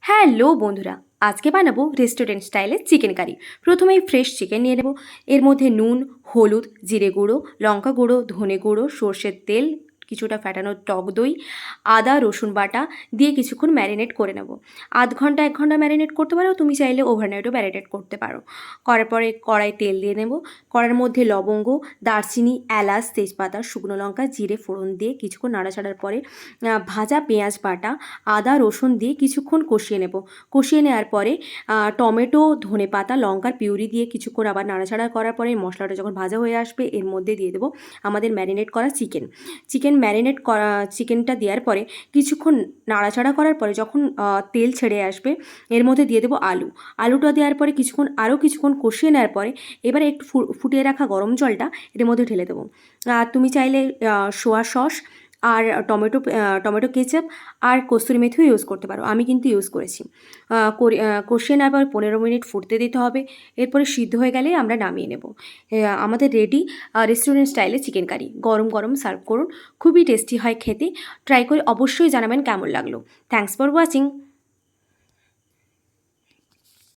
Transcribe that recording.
Hello বন্ধুরা, আজকে বানাবো রেস্টুরেন্ট স্টাইলের চিকেন কারি। প্রথমেই ফ্রেশ চিকেন নিয়ে নেব। এর মধ্যে নুন, হলুদ, জিরে গুঁড়ো, লঙ্কা গুঁড়ো, ধনে গুঁড়ো, সর্ষের তেল, কিছুটা ফ্যাটানো টক দই, আদা রসুন বাটা দিয়ে কিছুক্ষণ ম্যারিনেট করে নেব। আধ ঘন্টা 1 ঘন্টা ম্যারিনেট করতে পারো, তুমি চাইলে ওভারনাইটও ম্যারিনেট করতে পারো। করার পরে কড়াই তেল দিয়ে নেব। কড়ার মধ্যে লবঙ্গ, দারচিনি, এলাচ, তেজপাতা, শুকনো লঙ্কা, জিরে ফোড়ন দিয়ে কিছুক্ষণ নাড়াচাড়ার পরে ভাজা পেঁয়াজ বাটা, আদা রসুন দিয়ে কিছুক্ষণ কষিয়ে নেব। কষিয়ে নেওয়ার পরে টমেটো, ধনেপাতা, লঙ্কার পিউরি দিয়ে কিছুক্ষণ আবার নাড়াচাড়া করার পরে মশলাটা যখন ভাজা হয়ে আসবে এর মধ্যে দিয়ে দেবো আমাদের ম্যারিনেট করা চিকেন ম্যারিনেট করা চিকেনটা দেওয়ার পরে কিছুক্ষণ নাড়াচাড়া করার পরে যখন তেল ছেড়ে আসবে এর মধ্যে দিয়ে দেবো আলুটা দেওয়ার পরে কিছুক্ষণ কষিয়ে নেওয়ার পরে এবারে একটু ফুটিয়ে রাখা গরম জলটা এর মধ্যে ঢেলে দেবো। তুমি চাইলে সোয়া সস আর টমেটো কেচাপ আর কস্তুরি মেথিও ইউজ করতে পারো, আমি কিন্তু ইউজ করেছি। কষিয়ে নেওয়ার পর 15 মিনিট ফুটতে দিতে হবে। এরপরে সিদ্ধ হয়ে গেলেই আমরা নামিয়ে নেব। আমাদের রেডি রেস্টুরেন্ট স্টাইলে চিকেন কারি। গরম গরম সার্ভ করুন, খুবই টেস্টি হয় খেতে। ট্রাই করে অবশ্যই জানাবেন কেমন লাগলো। Thanks for watching.